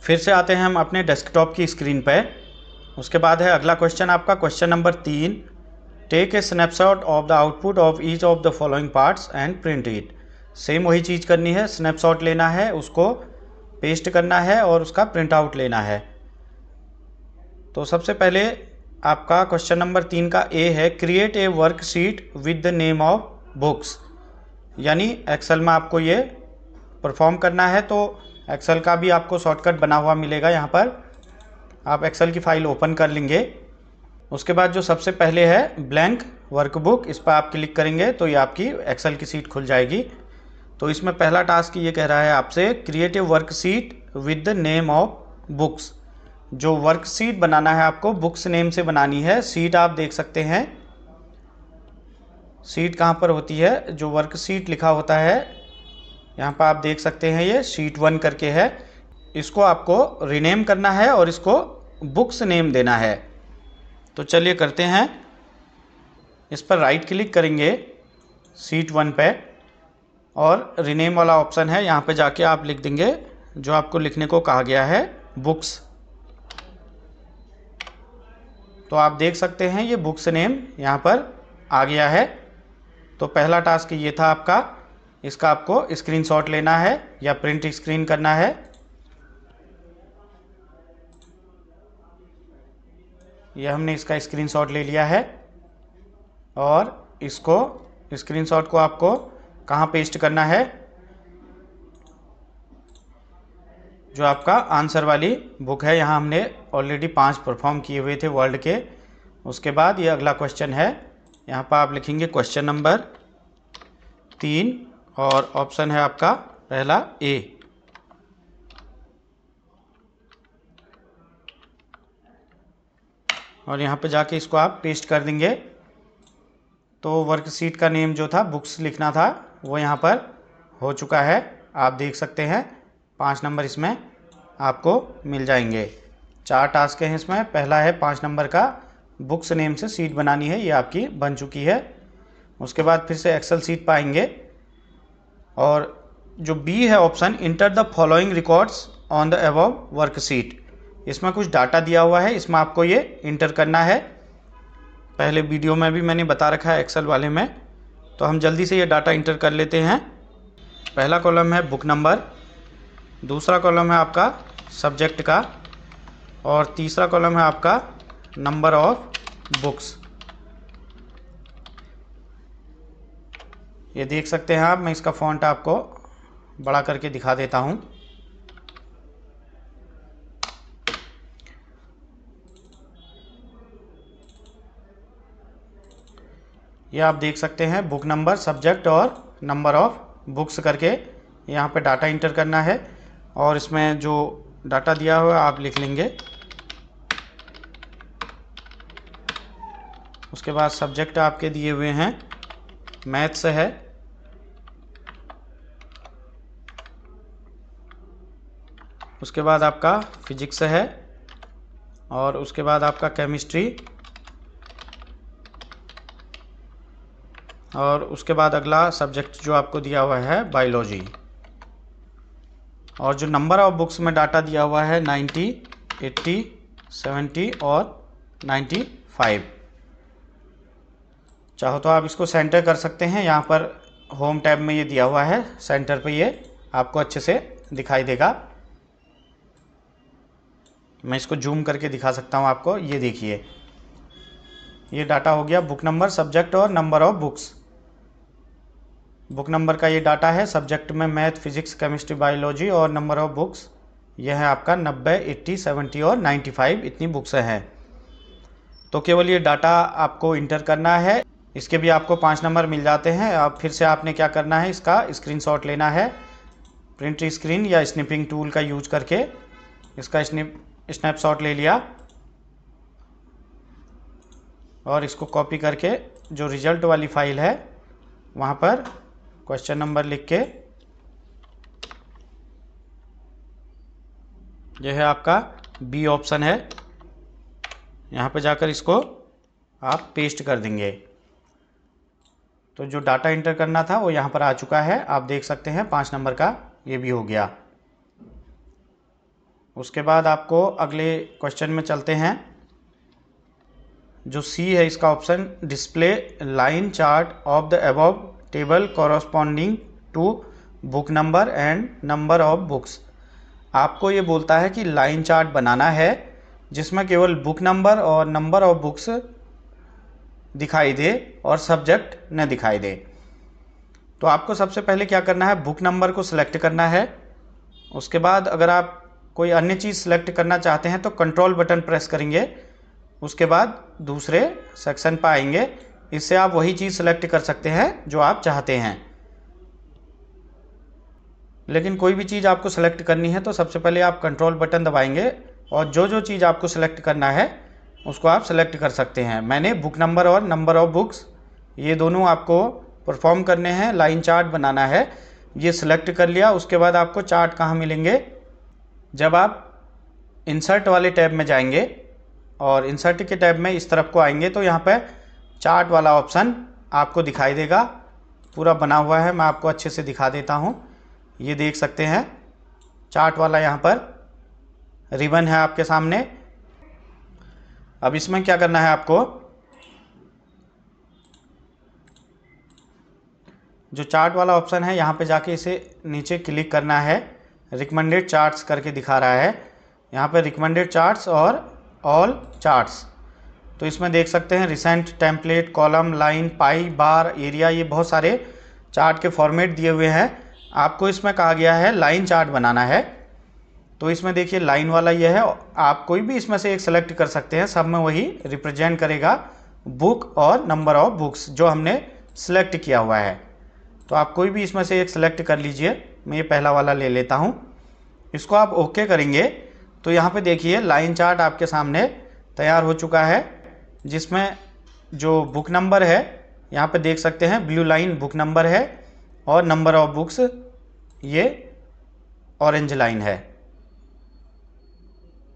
फिर से आते हैं हम अपने डेस्कटॉप की स्क्रीन पे। उसके बाद है अगला क्वेश्चन आपका question number 3, take a snapshot of the output of each of the following parts and print it. Same वही चीज़ करनी है, स्नैपशॉट लेना है, उसको पेस्ट करना है और उसका प्रिंट आउट लेना है। तो सबसे पहले आपका क्वेश्चन नंबर 3 का ए है, create a worksheet with the name of books. यानी एक्सेल में आपको ये परफॉर्म करना है। तो एक्सेल का भी आपको शॉर्टकट बना हुआ मिलेगा, यहाँ पर आप एक्सेल की फ़ाइल ओपन कर लेंगे। उसके बाद जो सबसे पहले है ब्लैंक वर्कबुक, इस पर आप क्लिक करेंगे तो ये आपकी एक्सेल की सीट खुल जाएगी। तो इसमें पहला टास्क ये कह रहा है आपसे, create a worksheet with the name of books. जो वर्कशीट बनाना है आपको बुक्स नेम से बनानी है। सीट आप देख सकते हैं, सीट कहाँ पर होती है, जो वर्कशीट लिखा होता है यहाँ पर आप देख सकते हैं, ये शीट 1 करके है। इसको आपको रीनेम करना है और इसको बुक्स नेम देना है। तो चलिए करते हैं, इस पर राइट क्लिक करेंगे शीट 1 पे और रीनेम वाला ऑप्शन है, यहाँ पे जाके आप लिख देंगे जो आपको लिखने को कहा गया है, बुक्स। तो आप देख सकते हैं ये बुक्स नेम यहाँ पर आ गया है। तो पहला टास्क ये था आपका, इसका आपको स्क्रीनशॉट लेना है या प्रिंट स्क्रीन करना है। ये हमने इसका स्क्रीनशॉट ले लिया है और इसको स्क्रीनशॉट को आपको कहाँ पेस्ट करना है, जो आपका आंसर वाली बुक है। यहाँ हमने ऑलरेडी 5 परफॉर्म किए हुए थे वर्ल्ड के। उसके बाद ये अगला क्वेश्चन है, यहाँ पर आप लिखेंगे क्वेश्चन नंबर 3 और ऑप्शन है आपका पहला ए। और यहाँ पे जाके इसको आप पेस्ट कर देंगे। तो वर्कशीट का नेम जो था बुक्स लिखना था वो यहाँ पर हो चुका है, आप देख सकते हैं। 5 नंबर इसमें आपको मिल जाएंगे। 4 टास्क हैं इसमें। पहला है 5 नंबर का, बुक्स नेम से सीट बनानी है, ये आपकी बन चुकी है। उसके बाद फिर से एक्सेल सीट पाएंगे और जो बी है option, enter the following records on the above worksheet. इसमें कुछ डाटा दिया हुआ है, इसमें आपको ये इंटर करना है। पहले वीडियो में भी मैंने बता रखा है एक्सेल वाले में। तो हम जल्दी से ये डाटा इंटर कर लेते हैं। पहला कॉलम है बुक नंबर, दूसरा कॉलम है आपका सब्जेक्ट का और तीसरा कॉलम है आपका नंबर ऑफ बुक्स। ये देख सकते हैं आप, मैं इसका फॉन्ट आपको बड़ा करके दिखा देता हूँ। ये आप देख सकते हैं, बुक नंबर, सब्जेक्ट और नंबर ऑफ बुक्स करके यहाँ पे डाटा इंटर करना है। और इसमें जो डाटा दिया हुआ है आप लिख लेंगे। उसके बाद सब्जेक्ट आपके दिए हुए हैं, मैथ्स है, उसके बाद आपका फिजिक्स है और उसके बाद आपका केमिस्ट्री और उसके बाद अगला सब्जेक्ट जो आपको दिया हुआ है बायोलॉजी। और जो नंबर ऑफ बुक्स में डाटा दिया हुआ है 90, 80, 70 और 95। चाहो तो आप इसको सेंटर कर सकते हैं, यहाँ पर होम टैब में ये दिया हुआ है, सेंटर पे ये आपको अच्छे से दिखाई देगा। मैं इसको जूम करके दिखा सकता हूँ आपको, ये देखिए ये डाटा हो गया बुक नंबर, सब्जेक्ट और number of books. Book number का ये डाटा है, सब्जेक्ट में मैथ, फिजिक्स, केमिस्ट्री, बायोलॉजी और नंबर ऑफ बुक्स यह है आपका 90, 80, 70 और 95, इतनी बुक्स हैं। तो केवल ये डाटा आपको इंटर करना है। इसके भी आपको 5 नंबर मिल जाते हैं। अब फिर से आपने क्या करना है, इसका स्क्रीनशॉट लेना है, प्रिंट स्क्रीन या स्निपिंग टूल का यूज करके इसका स्नैपशॉट ले लिया और इसको कॉपी करके जो रिजल्ट वाली फाइल है वहाँ पर क्वेश्चन नंबर लिख के, यह है आपका बी ऑप्शन है, यहाँ पे जाकर इसको आप पेस्ट कर देंगे। तो जो डाटा इंटर करना था वो यहाँ पर आ चुका है, आप देख सकते हैं 5 नंबर का ये भी हो गया। उसके बाद आपको अगले क्वेश्चन में चलते हैं। जो सी है इसका option, display line chart of the above table corresponding to book number and number of books. आपको ये बोलता है कि लाइन चार्ट बनाना है जिसमें केवल बुक नंबर और नंबर ऑफ बुक्स दिखाई दे और सब्जेक्ट न दिखाई दे। तो आपको सबसे पहले क्या करना है, बुक नंबर को सिलेक्ट करना है। उसके बाद अगर आप कोई अन्य चीज़ सिलेक्ट करना चाहते हैं तो कंट्रोल बटन प्रेस करेंगे। उसके बाद दूसरे सेक्शन पर आएंगे, इससे आप वही चीज़ सिलेक्ट कर सकते हैं जो आप चाहते हैं। लेकिन कोई भी चीज़ आपको सेलेक्ट करनी है तो सबसे पहले आप कंट्रोल बटन दबाएंगे और जो जो चीज़ आपको सेलेक्ट करना है उसको आप सेलेक्ट कर सकते हैं। मैंने बुक नंबर और नंबर ऑफ बुक्स ये दोनों आपको परफॉर्म करने हैं, लाइन चार्ट बनाना है, ये सिलेक्ट कर लिया। उसके बाद आपको चार्ट कहाँ मिलेंगे, जब आप इंसर्ट वाले टैब में जाएंगे और इंसर्ट के टैब में इस तरफ को आएंगे तो यहाँ पे चार्ट वाला ऑप्शन आपको दिखाई देगा, पूरा बना हुआ है। मैं आपको अच्छे से दिखा देता हूँ, ये देख सकते हैं चार्ट वाला यहाँ पर रिबन है आपके सामने। अब इसमें क्या करना है, आपको जो चार्ट वाला ऑप्शन है यहाँ पे जाके इसे नीचे क्लिक करना है। रिकमेंडेड चार्ट्स करके दिखा रहा है, यहाँ पे रिकमेंडेड चार्ट्स और ऑल चार्ट्स। तो इसमें देख सकते हैं रिसेंट, टेम्पलेट, कॉलम, लाइन, पाई, बार, एरिया, ये बहुत सारे चार्ट के फॉर्मेट दिए हुए हैं। आपको इसमें कहा गया है लाइन चार्ट बनाना है, तो इसमें देखिए लाइन वाला ये है। आप कोई भी इसमें से एक सेलेक्ट कर सकते हैं, सब में वही रिप्रेजेंट करेगा बुक और नंबर ऑफ बुक्स जो हमने सेलेक्ट किया हुआ है। तो आप कोई भी इसमें से एक सेलेक्ट कर लीजिए। मैं ये पहला वाला ले लेता हूँ, इसको आप ओके करेंगे तो यहाँ पे देखिए लाइन चार्ट आपके सामने तैयार हो चुका है, जिसमें जो बुक नंबर है यहाँ पे देख सकते हैं ब्लू लाइन बुक नंबर है और नंबर ऑफ बुक्स ये ऑरेंज लाइन है।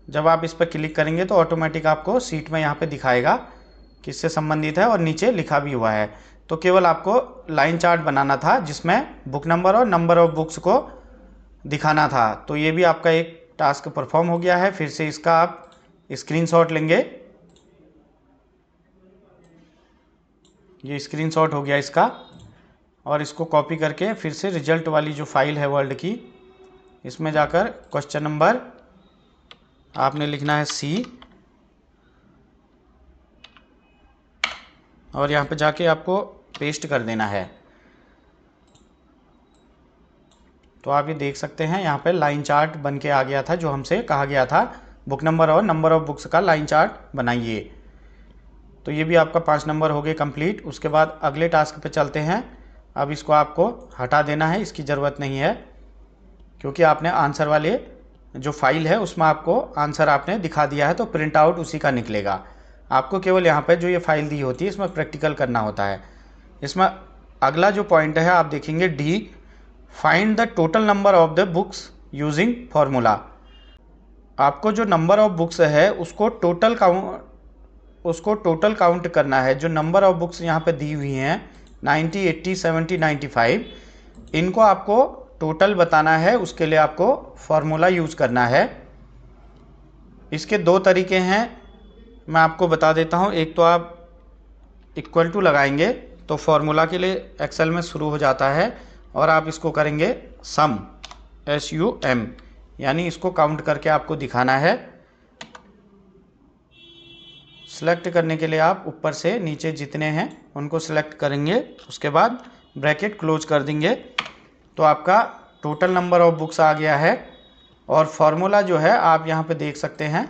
जब आप इस पर क्लिक करेंगे तो ऑटोमेटिक आपको सीट में यहाँ पे दिखाएगा किससे संबंधित है और नीचे लिखा भी हुआ है। तो केवल आपको लाइन चार्ट बनाना था जिसमें बुक नंबर और नंबर ऑफ बुक्स को दिखाना था। तो ये भी आपका एक टास्क परफॉर्म हो गया है। फिर से इसका आप स्क्रीनशॉट लेंगे, ये स्क्रीनशॉट हो गया इसका, और इसको कॉपी करके फिर से रिजल्ट वाली जो फाइल है वर्ल्ड की, इसमें जाकर क्वेश्चन नंबर आपने लिखना है सी, और यहाँ पे जाके आपको पेस्ट कर देना है। तो आप ये देख सकते हैं यहाँ पे लाइन चार्ट बन के आ गया था, जो हमसे कहा गया था बुक नंबर और नंबर ऑफ बुक्स का लाइन चार्ट बनाइए। तो ये भी आपका 5 नंबर हो गए कंप्लीट। उसके बाद अगले टास्क पे चलते हैं। अब इसको आपको हटा देना है, इसकी ज़रूरत नहीं है, क्योंकि आपने आंसर वाले जो फाइल है उसमें आपको आंसर आपने दिखा दिया है, तो प्रिंट आउट उसी का निकलेगा। आपको केवल यहाँ पे जो ये फाइल दी होती है इसमें प्रैक्टिकल करना होता है। इसमें अगला जो पॉइंट है आप देखेंगे D, find the total number of the books using formula. आपको जो नंबर ऑफ बुक्स है उसको टोटल काउंट करना है। जो नंबर ऑफ बुक्स यहाँ पे दी हुई हैं 90, 80, 70, 95, इनको आपको टोटल बताना है। उसके लिए आपको फार्मूला यूज़ करना है। इसके दो तरीके हैं, मैं आपको बता देता हूँ। एक तो आप इक्वल टू लगाएंगे तो फार्मूला के लिए एक्सेल में शुरू हो जाता है, और आप इसको करेंगे सम, SUM, यानी इसको काउंट करके आपको दिखाना है। सिलेक्ट करने के लिए आप ऊपर से नीचे जितने हैं उनको सिलेक्ट करेंगे, उसके बाद ब्रैकेट क्लोज कर देंगे, तो आपका टोटल नंबर ऑफ बुक्स आ गया है। और फार्मूला जो है आप यहाँ पे देख सकते हैं,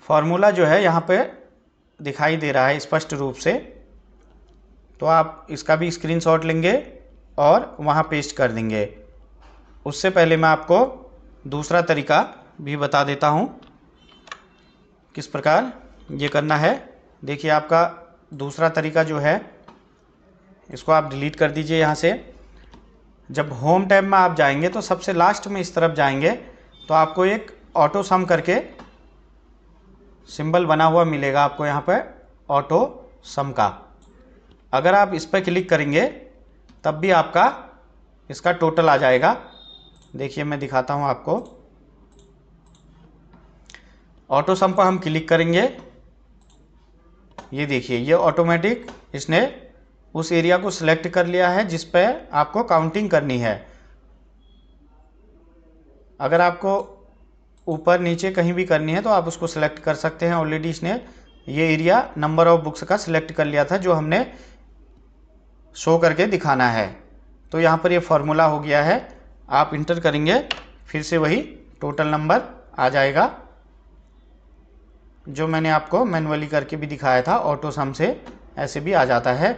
फार्मूला जो है यहाँ पे दिखाई दे रहा है स्पष्ट रूप से। तो आप इसका भी स्क्रीनशॉट लेंगे और वहाँ पेस्ट कर देंगे। उससे पहले मैं आपको दूसरा तरीका भी बता देता हूँ किस प्रकार ये करना है। देखिए आपका दूसरा तरीका जो है, इसको आप डिलीट कर दीजिए यहाँ से। जब होम टैब में आप जाएंगे तो सबसे लास्ट में इस तरफ जाएंगे तो आपको एक ऑटो सम करके सिंबल बना हुआ मिलेगा आपको यहाँ पे, ऑटो सम का। अगर आप इस पर क्लिक करेंगे तब भी आपका इसका टोटल आ जाएगा। देखिए मैं दिखाता हूँ आपको, ऑटो सम पर हम क्लिक करेंगे। ये देखिए, ये ऑटोमेटिक इसने उस एरिया को सिलेक्ट कर लिया है जिस पे आपको काउंटिंग करनी है। अगर आपको ऊपर नीचे कहीं भी करनी है तो आप उसको सिलेक्ट कर सकते हैं। ऑलरेडी इसने ये एरिया नंबर ऑफ बुक्स का सिलेक्ट कर लिया था जो हमने शो करके दिखाना है। तो यहाँ पर ये फॉर्मूला हो गया है, आप इंटर करेंगे, फिर से वही टोटल नंबर आ जाएगा जो मैंने आपको मैनुअली करके भी दिखाया था। ऑटो सम से ऐसे भी आ जाता है।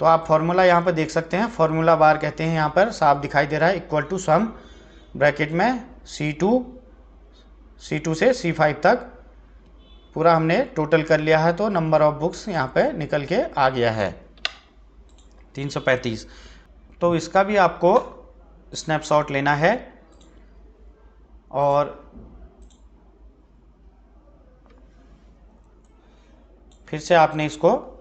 तो आप फॉर्मूला यहाँ पर देख सकते हैं, फॉर्मूला बार कहते हैं, यहाँ पर साफ दिखाई दे रहा है, इक्वल टू सम ब्रैकेट में C2 से C5 तक पूरा हमने टोटल कर लिया है। तो नंबर ऑफ बुक्स यहाँ पे निकल के आ गया है 335। तो इसका भी आपको स्नैपशॉट लेना है और फिर से आपने इसको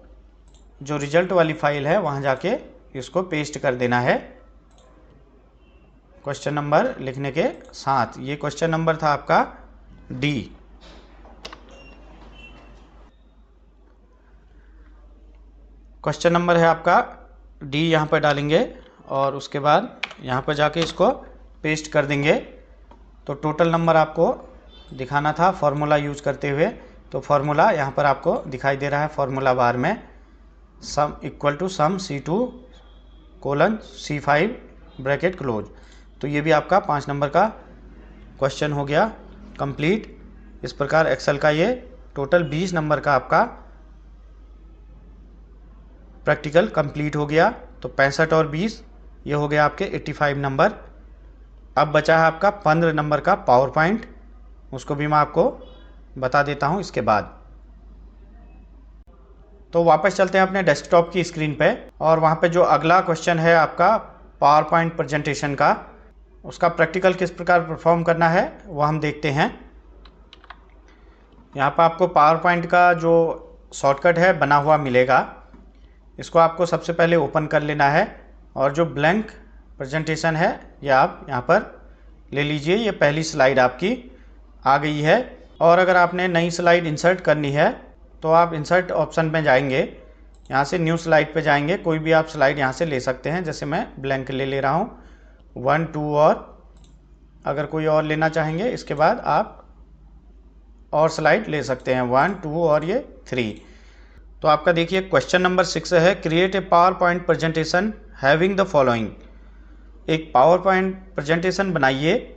जो रिजल्ट वाली फाइल है वहाँ जाके इसको पेस्ट कर देना है क्वेश्चन नंबर लिखने के साथ। ये क्वेश्चन नंबर था आपका डी। क्वेश्चन नंबर है आपका डी, यहाँ पर डालेंगे और उसके बाद यहाँ पर जाके इसको पेस्ट कर देंगे। तो टोटल नंबर आपको दिखाना था फॉर्मूला यूज करते हुए। तो फॉर्मूला यहाँ पर आपको दिखाई दे रहा है, फॉर्मूला बार में sum equal to sum C2 colon C5 bracket close. तो ये भी आपका 5 नंबर का क्वेश्चन हो गया कंप्लीट। इस प्रकार एक्सेल का ये टोटल 20 नंबर का आपका प्रैक्टिकल कंप्लीट हो गया। तो 65 और 20 ये हो गया आपके 85 नंबर। अब बचा है आपका 15 नंबर का पावर पॉइंट, उसको भी मैं आपको बता देता हूं इसके बाद। तो वापस चलते हैं अपने डेस्कटॉप की स्क्रीन पे और वहां पे जो अगला क्वेश्चन है आपका पावर पॉइंट प्रेजेंटेशन का, उसका प्रैक्टिकल किस प्रकार परफॉर्म करना है वो हम देखते हैं। यहाँ पर आपको पावर पॉइंट का जो शॉर्टकट है बना हुआ मिलेगा, इसको आपको सबसे पहले ओपन कर लेना है और जो ब्लैंक प्रेजेंटेशन है ये आप यहाँ पर ले लीजिए। ये पहली स्लाइड आपकी आ गई है और अगर आपने नई स्लाइड इंसर्ट करनी है तो आप इंसर्ट ऑप्शन में जाएंगे, यहाँ से न्यू स्लाइड पे जाएंगे, कोई भी आप स्लाइड यहाँ से ले सकते हैं। जैसे मैं ब्लैंक ले रहा हूँ 1 2 और अगर कोई और लेना चाहेंगे इसके बाद आप और स्लाइड ले सकते हैं 1 2 और ये 3। तो आपका देखिए क्वेश्चन नंबर 6 है, create a power point presentation having the following. एक पावर पॉइंट प्रेजेंटेशन बनाइए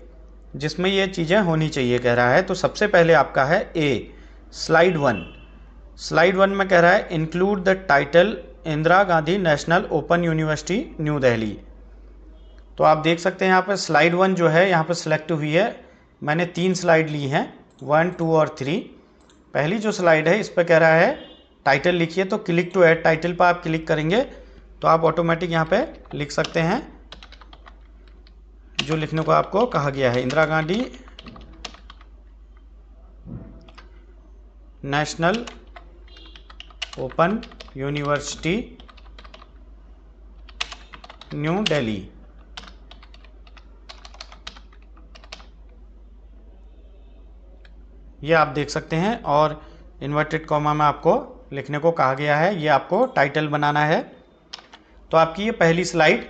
जिसमें ये चीज़ें होनी चाहिए कह रहा है। तो सबसे पहले आपका है ए स्लाइड 1। स्लाइड 1 में कह रहा है include the title Indira Gandhi national open university new Delhi. तो आप देख सकते हैं यहाँ पर स्लाइड 1 जो है यहाँ पर सिलेक्ट हुई है। मैंने 3 स्लाइड ली हैं 1 2 और 3। पहली जो स्लाइड है इस पर कह रहा है टाइटल लिखिए। तो क्लिक टू ऐड टाइटल पर आप क्लिक करेंगे तो आप ऑटोमेटिक यहाँ पे लिख सकते हैं जो लिखने को आपको कहा गया है, Indira Gandhi national open university new Delhi. ये आप देख सकते हैं और इन्वर्टेड कॉमा में आपको लिखने को कहा गया है, ये आपको टाइटल बनाना है। तो आपकी ये पहली स्लाइड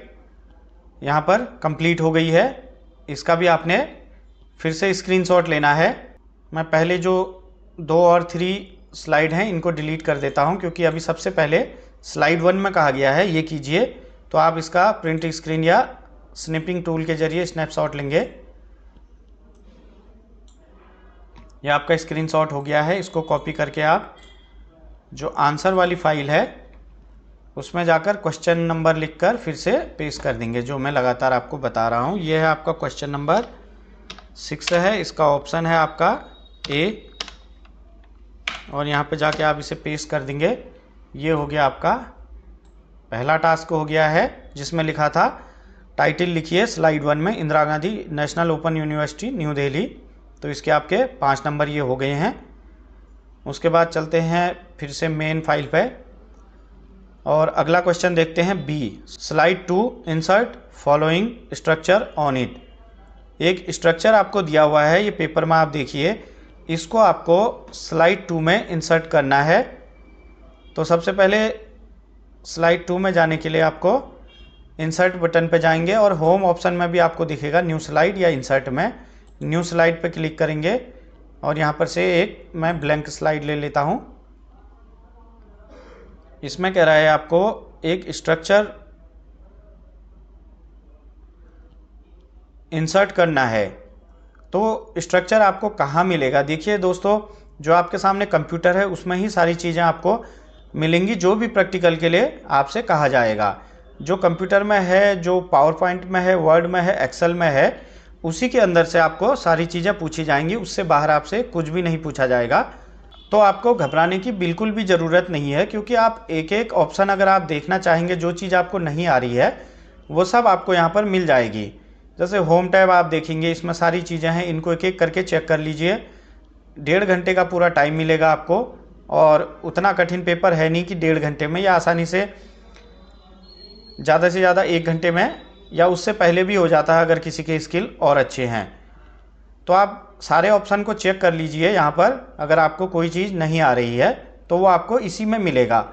यहाँ पर कंप्लीट हो गई है। इसका भी आपने फिर से स्क्रीनशॉट लेना है। मैं पहले जो 2 और 3 स्लाइड हैं इनको डिलीट कर देता हूँ क्योंकि अभी सबसे पहले स्लाइड 1 में कहा गया है ये कीजिए। तो आप इसका प्रिंट स्क्रीन या स्निपिंग टूल के जरिए स्नैपशॉट लेंगे। यह आपका स्क्रीनशॉट हो गया है। इसको कॉपी करके आप जो आंसर वाली फाइल है उसमें जाकर क्वेश्चन नंबर लिखकर फिर से पेस्ट कर देंगे, जो मैं लगातार आपको बता रहा हूँ। यह है आपका क्वेश्चन नंबर 6 है, इसका ऑप्शन है आपका ए और यहाँ पे जाके आप इसे पेस्ट कर देंगे। ये हो गया आपका पहला टास्क हो गया है जिसमें लिखा था टाइटल लिखिए स्लाइड 1 में Indira Gandhi national open university new Delhi. तो इसके आपके 5 नंबर ये हो गए हैं। उसके बाद चलते हैं फिर से मेन फाइल पे और अगला क्वेश्चन देखते हैं B slide 2 insert following structure on it. एक स्ट्रक्चर आपको दिया हुआ है ये पेपर में, आप देखिए इसको आपको स्लाइड 2 में इंसर्ट करना है। तो सबसे पहले स्लाइड 2 में जाने के लिए आपको इंसर्ट बटन पे जाएंगे और होम ऑप्शन में भी आपको दिखेगा न्यू स्लाइड या इंसर्ट में न्यू स्लाइड पे क्लिक करेंगे और यहाँ पर से एक मैं ब्लैंक स्लाइड ले लेता हूँ। इसमें कह रहा है आपको एक स्ट्रक्चर इंसर्ट करना है। तो स्ट्रक्चर आपको कहाँ मिलेगा? देखिए दोस्तों, जो आपके सामने कंप्यूटर है उसमें ही सारी चीज़ें आपको मिलेंगी, जो भी प्रैक्टिकल के लिए आपसे कहा जाएगा। जो कंप्यूटर में है, जो पावर पॉइंट में है, वर्ड में है, एक्सेल में है, उसी के अंदर से आपको सारी चीज़ें पूछी जाएंगी। उससे बाहर आपसे कुछ भी नहीं पूछा जाएगा। तो आपको घबराने की बिल्कुल भी ज़रूरत नहीं है, क्योंकि आप एक एक ऑप्शन अगर आप देखना चाहेंगे, जो चीज़ आपको नहीं आ रही है वो सब आपको यहाँ पर मिल जाएगी। जैसे होम टैब आप देखेंगे, इसमें सारी चीज़ें हैं, इनको एक एक करके चेक कर लीजिए। 1.5 घंटे का पूरा टाइम मिलेगा आपको, और उतना कठिन पेपर है नहीं कि 1.5 घंटे में, या आसानी से ज़्यादा से ज़्यादा 1 घंटे में या उससे पहले भी हो जाता है अगर किसी के स्किल और अच्छे हैं। तो आप सारे ऑप्शन को चेक कर लीजिए। यहाँ पर अगर आपको कोई चीज़ नहीं आ रही है तो वो आपको इसी में मिलेगा,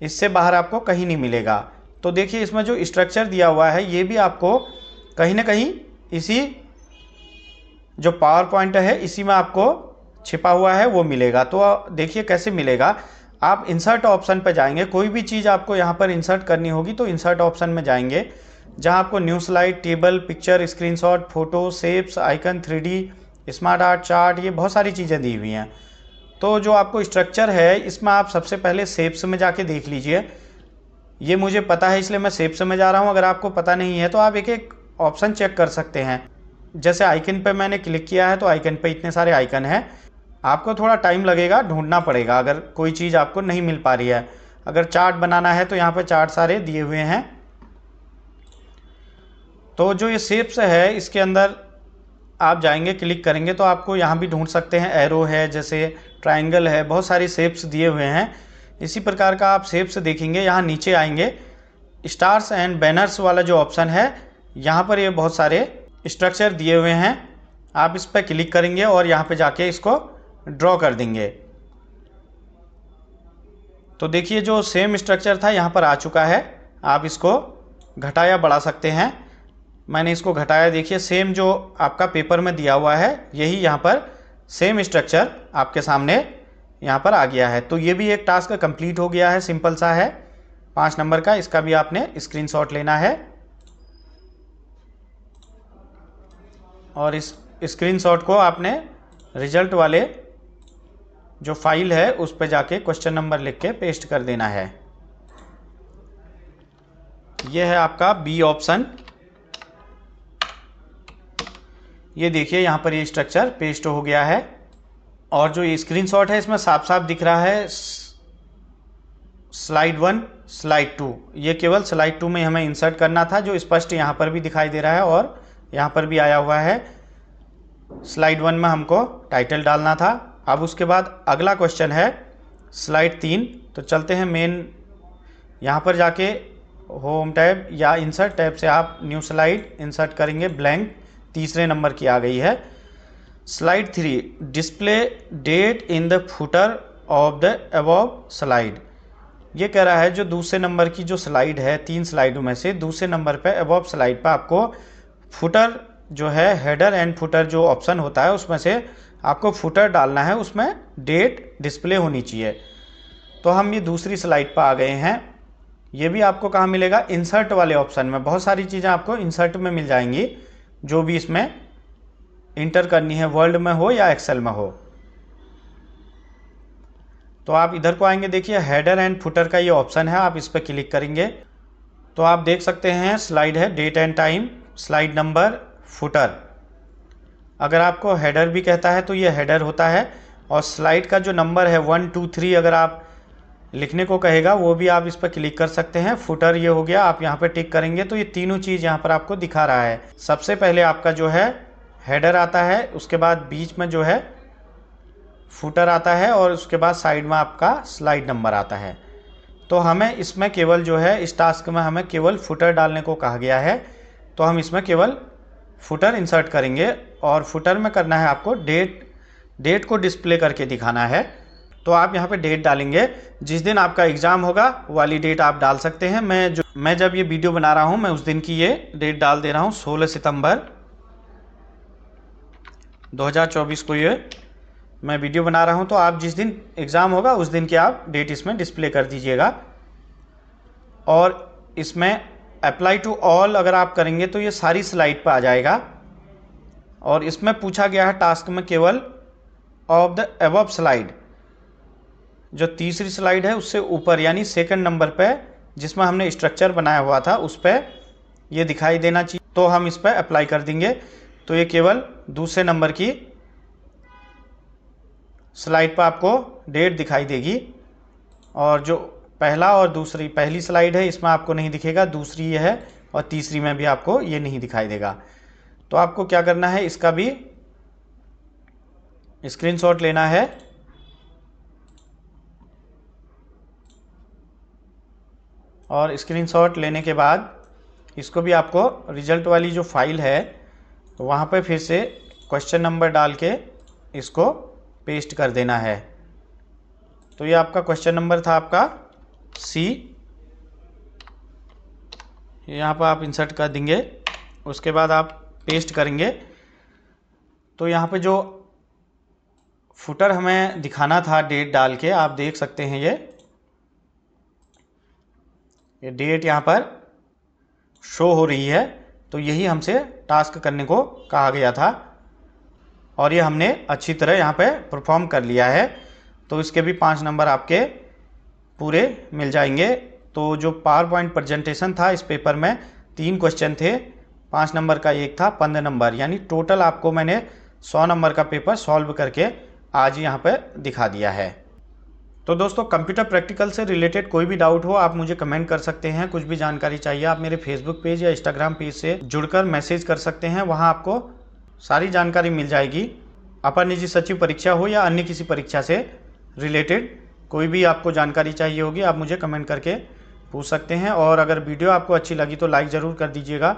इससे बाहर आपको कहीं नहीं मिलेगा। तो देखिए, इसमें जो स्ट्रक्चर दिया हुआ है ये भी आपको कहीं ना कहीं इसी जो पावर पॉइंट है इसी में आपको छिपा हुआ है वो मिलेगा। तो देखिए कैसे मिलेगा। आप इंसर्ट ऑप्शन पर जाएंगे, कोई भी चीज़ आपको यहाँ पर इंसर्ट करनी होगी तो इंसर्ट ऑप्शन में जाएंगे, जहाँ आपको new slide, table, picture, screenshot, photo, shapes, icon, 3D, smart art, chart, ये बहुत सारी चीज़ें दी हुई हैं। तो जो आपको स्ट्रक्चर है इसमें आप सबसे पहले शेप्स में जाके देख लीजिए। ये मुझे पता है इसलिए मैं शेप्स में जा रहा हूँ। अगर आपको पता नहीं है तो आप एक एक ऑप्शन चेक कर सकते हैं। जैसे आइकन पे मैंने क्लिक किया है तो आइकन पे इतने सारे आइकन हैं। आपको थोड़ा टाइम लगेगा, ढूंढना पड़ेगा अगर कोई चीज़ आपको नहीं मिल पा रही है। अगर चार्ट बनाना है तो यहाँ पर चार्ट सारे दिए हुए हैं। तो जो ये शेप्स है इसके अंदर आप जाएंगे, क्लिक करेंगे तो आपको यहाँ भी ढूंढ सकते हैं। एरो है, जैसे ट्रायंगल है, बहुत सारी शेप्स दिए हुए हैं। इसी प्रकार का आप शेप्स देखेंगे। यहाँ नीचे आएंगे, स्टार्स एंड बैनर्स वाला जो ऑप्शन है, यहाँ पर ये बहुत सारे स्ट्रक्चर दिए हुए हैं। आप इस पर क्लिक करेंगे और यहाँ पे जाके इसको ड्रॉ कर देंगे। तो देखिए जो सेम स्ट्रक्चर था यहाँ पर आ चुका है। आप इसको घटा या बढ़ा सकते हैं। मैंने इसको घटाया। देखिए सेम जो आपका पेपर में दिया हुआ है यही यहाँ पर सेम स्ट्रक्चर आपके सामने यहाँ पर आ गया है। तो ये भी एक टास्क कंप्लीट हो गया है, सिंपल सा है, 5 नंबर का। इसका भी आपने स्क्रीनशॉट लेना है और इस स्क्रीनशॉट को आपने रिजल्ट वाले जो फाइल है उस पर जाके क्वेश्चन नंबर लिख के पेस्ट कर देना है। यह है आपका बी ऑप्शन। ये देखिए यहाँ पर ये स्ट्रक्चर पेस्ट हो गया है और जो ये स्क्रीनशॉट है इसमें साफ साफ दिख रहा है स्लाइड 1, स्लाइड 2। ये केवल स्लाइड 2 में हमें इंसर्ट करना था, जो स्पष्ट यहाँ पर भी दिखाई दे रहा है और यहाँ पर भी आया हुआ है। स्लाइड 1 में हमको टाइटल डालना था। अब उसके बाद अगला क्वेश्चन है स्लाइड 3। तो चलते हैं मेन, यहाँ पर जाके होम टैब या इंसर्ट टैब से आप न्यू स्लाइड इंसर्ट करेंगे, ब्लैंक, तीसरे नंबर की आ गई है। Slide 3, display date in the footer of the above slide. ये कह रहा है जो दूसरे नंबर की जो स्लाइड है, 3 स्लाइडों में से दूसरे नंबर पे अबव स्लाइड पर आपको फुटर जो है, हेडर एंड फुटर जो ऑप्शन होता है उसमें से आपको फुटर डालना है, उसमें डेट डिस्प्ले होनी चाहिए। तो हम ये दूसरी स्लाइड पर आ गए हैं। ये भी आपको कहाँ मिलेगा? इंसर्ट वाले ऑप्शन में। बहुत सारी चीज़ें आपको इंसर्ट में मिल जाएंगी, जो भी इसमें इंटर करनी है, वर्ड में हो या एक्सेल में हो। तो आप इधर को आएंगे, देखिए हेडर एंड फुटर का ये ऑप्शन है, आप इस पर क्लिक करेंगे तो आप देख सकते हैं स्लाइड है, date and time, slide number, footer. अगर आपको हेडर भी कहता है तो ये हेडर होता है, और स्लाइड का जो नंबर है 1, 2, 3 अगर आप लिखने को कहेगा वो भी आप इस पर क्लिक कर सकते हैं। फुटर ये हो गया, आप यहाँ पे टिक करेंगे तो ये तीनों चीज़ यहाँ पर आपको दिखा रहा है। सबसे पहले आपका जो है हेडर आता है, उसके बाद बीच में जो है फुटर आता है, और उसके बाद साइड में आपका स्लाइड नंबर आता है। तो हमें इसमें केवल जो है, इस टास्क में हमें केवल फुटर डालने को कहा गया है, तो हम इसमें केवल फुटर इंसर्ट करेंगे। और फुटर में करना है आपको डेट डेट को डिस्प्ले करके दिखाना है। तो आप यहाँ पे डेट डालेंगे, जिस दिन आपका एग्ज़ाम होगा वो वाली डेट आप डाल सकते हैं। मैं जब ये वीडियो बना रहा हूँ मैं उस दिन की ये डेट डाल दे रहा हूँ, 16 सितंबर 2024 को ये मैं वीडियो बना रहा हूँ। तो आप जिस दिन एग्ज़ाम होगा उस दिन की आप डेट इसमें डिस्प्ले कर दीजिएगा। और इसमें अप्लाई टू ऑल अगर आप करेंगे तो ये सारी स्लाइड पर आ जाएगा। और इसमें पूछा गया है टास्क में केवल ऑफ द अबव स्लाइड, जो तीसरी स्लाइड है उससे ऊपर यानी सेकंड नंबर पे जिसमें हमने स्ट्रक्चर बनाया हुआ था उस पर ये दिखाई देना चाहिए, तो हम इस पर अप्लाई कर देंगे। तो ये केवल दूसरे नंबर की स्लाइड पर आपको डेट दिखाई देगी। और जो पहला और दूसरी, पहली स्लाइड है इसमें आपको नहीं दिखेगा, दूसरी ये है और तीसरी में भी आपको ये नहीं दिखाई देगा। तो आपको क्या करना है, इसका भी स्क्रीनशॉट लेना है और स्क्रीनशॉट लेने के बाद इसको भी आपको रिजल्ट वाली जो फाइल है वहाँ पे फिर से क्वेश्चन नंबर डाल के इसको पेस्ट कर देना है। तो ये आपका क्वेश्चन नंबर था आपका सी, यहाँ पर आप इंसर्ट कर देंगे, उसके बाद आप पेस्ट करेंगे। तो यहाँ पे जो फुटर हमें दिखाना था डेट डाल के, आप देख सकते हैं ये डेट यहाँ पर शो हो रही है। तो यही हमसे टास्क करने को कहा गया था और ये हमने अच्छी तरह यहाँ पे परफॉर्म कर लिया है। तो इसके भी 5 नंबर आपके पूरे मिल जाएंगे। तो जो पावर पॉइंट प्रेजेंटेशन था इस पेपर में 3 क्वेश्चन थे, 5 नंबर का एक था, 15 नंबर, यानी टोटल आपको मैंने 100 नंबर का पेपर सॉल्व करके आज यहाँ पे दिखा दिया है। तो दोस्तों कंप्यूटर प्रैक्टिकल से रिलेटेड कोई भी डाउट हो आप मुझे कमेंट कर सकते हैं। कुछ भी जानकारी चाहिए आप मेरे फेसबुक पेज या इंस्टाग्राम पेज से जुड़कर मैसेज कर सकते हैं, वहाँ आपको सारी जानकारी मिल जाएगी। अपर निजी सचिव परीक्षा हो या अन्य किसी परीक्षा से रिलेटेड कोई भी आपको जानकारी चाहिए होगी आप मुझे कमेंट करके पूछ सकते हैं। और अगर वीडियो आपको अच्छी लगी तो लाइक ज़रूर कर दीजिएगा।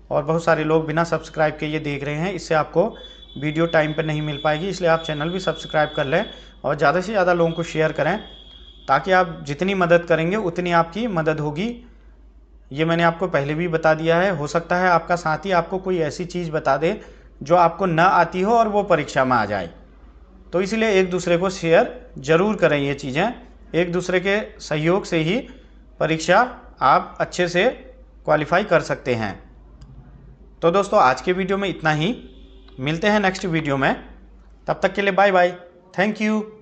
और बहुत सारे लोग बिना सब्सक्राइब के ये देख रहे हैं, इससे आपको वीडियो टाइम पर नहीं मिल पाएगी, इसलिए आप चैनल भी सब्सक्राइब कर लें और ज़्यादा से ज़्यादा लोगों को शेयर करें, ताकि आप जितनी मदद करेंगे उतनी आपकी मदद होगी। ये मैंने आपको पहले भी बता दिया है। हो सकता है आपका साथी आपको कोई ऐसी चीज़ बता दे जो आपको न आती हो और वो परीक्षा में आ जाए, तो इसलिए एक दूसरे को शेयर ज़रूर करें। ये चीज़ें एक दूसरे के सहयोग से ही परीक्षा आप अच्छे से क्वालिफाई कर सकते हैं। तो दोस्तों आज के वीडियो में इतना ही, मिलते हैं नेक्स्ट वीडियो में, तब तक के लिए बाय बाय, थैंक यू।